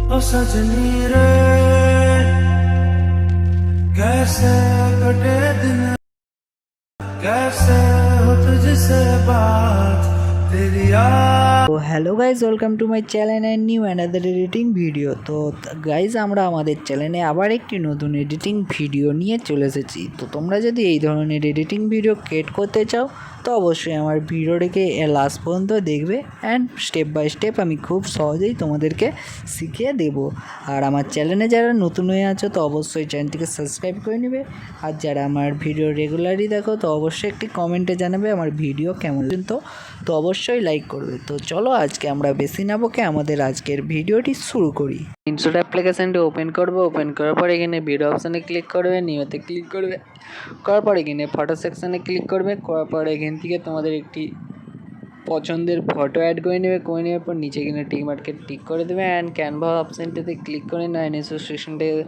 ओ सजनी रे कैसे कटे दिन, कैसे हो तुझसे बात तेरी याद। তো hello guys, welcome to my channel and new another editing video. তো গাইজ, আমরা আমাদের চ্যানেলে আবার একটি নতুন এডিটিং ভিডিও নিয়ে চলে এসেছি। তো তোমরা যদি এই ধরনের এডিটিং ভিডিও ক্রিয়েট করতে চাও তো অবশ্যই আমার ভিডিওটিকে লাস্ট পর্যন্ত দেখবে অ্যান্ড স্টেপ বাই স্টেপ আমি খুব সহজেই তোমাদেরকে শিখিয়ে দেবো। আর আমার চ্যানেলে যারা নতুন হয়ে আছো তো অবশ্যই চ্যানেলটিকে সাবস্ক্রাইব করে নেবে। আর যারা আমার ভিডিও রেগুলারলি দেখো তো অবশ্যই একটি কমেন্টে জানাবে আমার ভিডিও কেমন, তো অবশ্যই লাইক করবে। তো চলো আজকে আমরা বেশি না বকে আমাদের আজকের ভিডিওটি শুরু করি। ইনস্টল অ্যাপ্লিকেশানটি ওপেন করবো। ওপেন করার পর এখানে ভিডিও অপশানে ক্লিক করবে, নিউতে ক্লিক করবে, করার পর এখানে ফটো সেকশানে ক্লিক করবে, করার পর এখান থেকে তোমাদের একটি পছন্দের ফটো অ্যাড করে নেবে। করে নেওয়ার পর নিচে কিনে টিক মার্কে টিক করে দেবে অ্যান্ড ক্যানভা অপশানটিতে ক্লিক করে সেকশনটাকে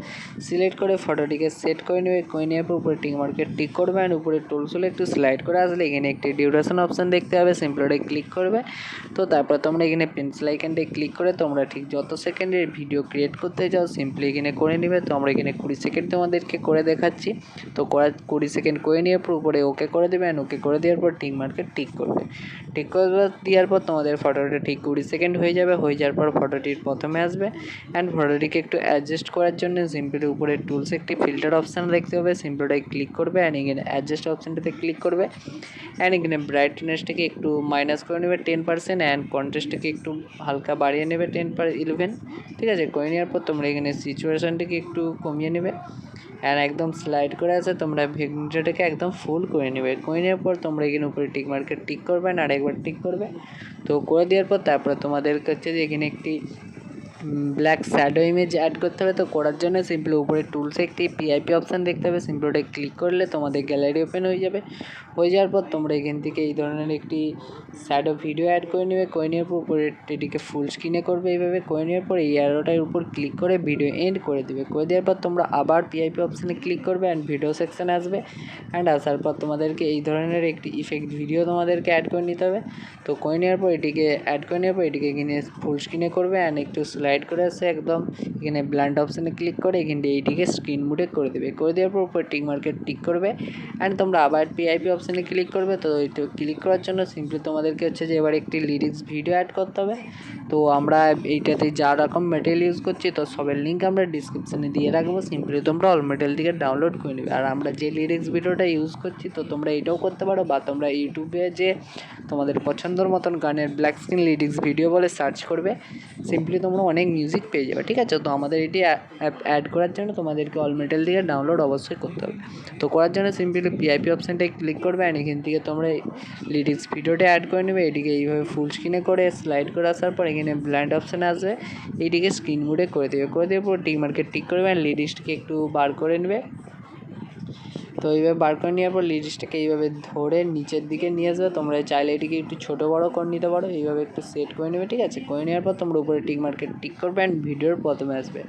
সিলেক্ট করে ফটোটিকে সেট করে নেবে। করে নেওয়ার পর উপরে টিক মার্কে টিক করবে অ্যান্ড উপরে টুলস হলে একটু স্লাইড করে আসলে এখানে একটি ডিউরেশন অপশান দেখতে হবে, সিম্পলটা ক্লিক করবে। তো তারপর তোমরা এখানে পেন্সিল আইকনটায় ক্লিক করে তোমরা ঠিক যত সেকেন্ডের ভিডিও ক্রিয়েট করতে চাও সিম্পলি এখানে করে নেবে। তো আমরা এখানে 20 সেকেন্ড তোমাদেরকে করে দেখাচ্ছি। তো 20 সেকেন্ড করে নেওয়ার পর উপরে ওকে করে দেবে অ্যান্ড ওকে করে দেওয়ার পর টিক মার্কে টিক করবে। টিক করে দেওয়ার পর তোমাদের ফটোটা ঠিক 20 সেকেন্ড হয়ে যাবে। হয়ে যাওয়ার পর ফটোটির প্রথমে আসবে অ্যান্ড ফটোটিকে একটু অ্যাডজাস্ট করার জন্য সিম্পলি উপরে টুলস একটি ফিল্টার অপশান দেখতে হবে, সিম্পলটাই ক্লিক করবে অ্যান্ড এখানে অ্যাডজাস্ট অপশানটিতে ক্লিক করবে অ্যান্ড এখানে ব্রাইটনেসটাকে একটু মাইনাস করে নেবে 10% অ্যান্ড কন্ট্রাস্টটাকে একটু হালকা বাড়িয়ে নেবে 10/11, ঠিক আছে। করে নেওয়ার পর তোমরা এখানে সিচুয়েশানটাকে একটু কমিয়ে নেবে অ্যান্ড একদম স্লাইড করে আছে তোমরা ভিডিওটাকে একদম ফুল করে নেবে। করে নেওয়ার পর তোমরা এখানে উপরে টিক মার্কে টিক করবে না আরেকবার টিক করবে। তো করে দেওয়ার পর তারপরে তোমাদের কাছে যে এখানে একটি ব্ল্যাক শ্যাডো ইমেজ অ্যাড করতে হবে। তো করার জন্য সিম্পলি উপরে টুলসে একটি পিআইপি অপশান দেখতে হবে, সিম্পলি ওটা ক্লিক করলে তোমাদের গ্যালারি ওপেন হয়ে যাবে। হয়ে যাওয়ার পর তোমরা এখান থেকে এই ধরনের একটি শ্যাডো ভিডিও অ্যাড করে নেবে। করে নেওয়ার পর উপরে এটিকে ফুল স্ক্রিনে করবে এইভাবে। করে নেওয়ার পর এই অ্যারোটার উপর ক্লিক করে ভিডিও এন্ড করে দেবে। করে দেওয়ার পর তোমরা আবার পিআইপি অপশানে ক্লিক করবে অ্যান্ড ভিডিও সেকশানে আসবে অ্যান্ড আসার পর তোমাদেরকে এই ধরনের একটি ইফেক্ট ভিডিও তোমাদেরকে অ্যাড করে নিতে হবে। তো করে নেওয়ার পর এটিকে অ্যাড করে নেওয়ার পর এটিকে এখানে ফুল স্ক্রিনে করবে অ্যান্ড একটু স্লাইড করে আসে একদম এখানে ব্ল্যান্ড অপশানে ক্লিক করে এখানে এইটিকে স্ক্রিন মোডে করে দেবে। করে দেওয়ার পর উপর টিক মার্কে টিক করবে অ্যান্ড তোমরা আবার পিআইপি অপশানে ক্লিক করবে। তো এইটা ক্লিক করার জন্য সিম্পলি তোমাদেরকে হচ্ছে যে এবার একটি লিরিক্স ভিডিও অ্যাড করতে হবে। তো আমরা এইটাতে যা রকম মেটেরিয়াল ইউজ করছি তো সবের লিঙ্ক আমরা ডিসক্রিপশানে দিয়ে রাখবো, সিম্পলি তোমরা অল মেটেরিয়াল থেকে ডাউনলোড করে নেবে। আর আমরা যে লিরিক্স ভিডিওটা ইউজ করছি তো তোমরা এটাও করতে পারো বা তোমরা ইউটিউবে যে তোমাদের পছন্দের মতন গানের ব্ল্যাক স্ক্রিন লিরিক্স ভিডিও বলে সার্চ করবে, সিম্পলি তোমরা অনেক মিউজিক পেয়ে যাবে, ঠিক আছে। তো আমাদের এটি অ্যাড করার জন্য তোমাদেরকে অল মেটেরিয়াল থেকে ডাউনলোড অবশ্যই করতে হবে। তো করার জন্য সিম্পলি পিআইপি অপশানটায় ক্লিক করবে অ্যান্ড এখান থেকে তোমরা লিরিক্স ভিডিওটা অ্যাড করে নেবে। এটিকে এইভাবে ফুল স্ক্রিনে করে স্লাইড করে আসার পর এখানে ব্ল্যান্ড অপশানে আসবে, এইটিকে স্ক্রিন মোডে করে দেবে। করে দেওয়ার পর টিক মার্কে টিক করবে অ্যান্ড লিরিক্সটাকে একটু বার করে নেবে। তো এইভাবে বার করে নেওয়ার পর লিরিক্সটাকে এইভাবে ধরে নিচের দিকে নিয়ে আসবে। তোমরা চাইলে এটিকে একটু ছোটো বড়ো করে নিতে পারো, এইভাবে একটু সেট করে নেবে, ঠিক আছে। করে নেওয়ার পর তোমরা উপরে টিক মার্কে টিক করবে অ্যান্ড ভিডিওর প্রথমে আসবে।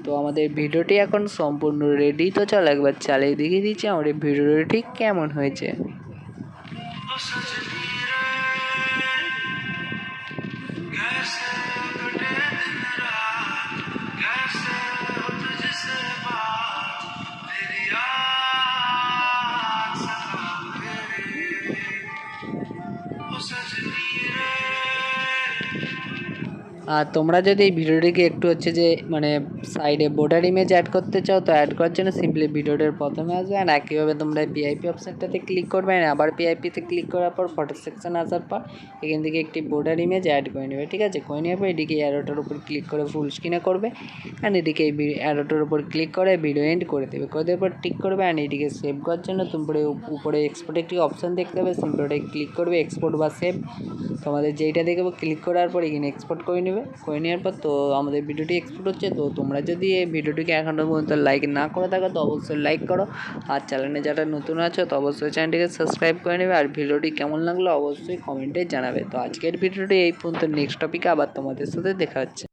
তো আমাদের ভিডিওটি এখন সম্পূর্ণ রেডি। তো চলো একবার চালিয়ে দেখিয়ে দিচ্ছি আমাদের ভিডিওটি ঠিক কেমন হয়েছে। ओ सजनी रे कैसे कटे दिन रात, कैसे हो तुझसे बात तेरी याद सताए। ओ सजनी रे। আর তোমরা যদি এই ভিডিওটিকে একটু হচ্ছে যে মানে সাইডে বর্ডার ইমেজ অ্যাড করতে চাও তো অ্যাড করার জন্য সিম্পলি ভিডিওটার প্রথমে আসবে অ্যান্ড একইভাবে তোমরা পিআইপি অপশানটাতে ক্লিক করবে অ্যান্ড আবার পিআইপিতে ক্লিক করার পর ফটো সেকশন আসার পর এখান থেকে একটি বর্ডার ইমেজ অ্যাড করে নেবে, ঠিক আছে। করে নেওয়ার পর এদিকে অ্যারোটার উপর ক্লিক করে ফুল স্ক্রিনে করবে অ্যান্ড এদিকে এই অ্যারোটার উপর ক্লিক করে ভিডিও এন্ড করে দেবে। করে দেওয়ার পর টিক করবে অ্যান্ড এটিকে সেভ করার জন্য তোমরা উপরে এক্সপোর্ট একটি অপশান দেখতে হবে, সিম্পলি ক্লিক করবে এক্সপোর্ট বা সেভ, তোমাদের যেইটা দেখবো ক্লিক করার পর এখানে এক্সপোর্ট করে নেবে। করে নেওয়ার পর তো আমাদের ভিডিওটি এক্সপোর্ট হচ্ছে। তো তোমরা যদি এই ভিডিওটিকে এখনও পর্যন্ত লাইক না করে থাকো তো অবশ্যই লাইক করো। আর চ্যানেলে যারা নতুন আছো তো অবশ্যই চ্যানেলটিকে সাবস্ক্রাইব করে নেবে। আর ভিডিওটি কেমন লাগলো অবশ্যই কমেন্টে জানাবে। তো আজকের ভিডিওটি এই পর্যন্ত, নেক্সট টপিকে আবার তোমাদের সাথে দেখা হচ্ছে।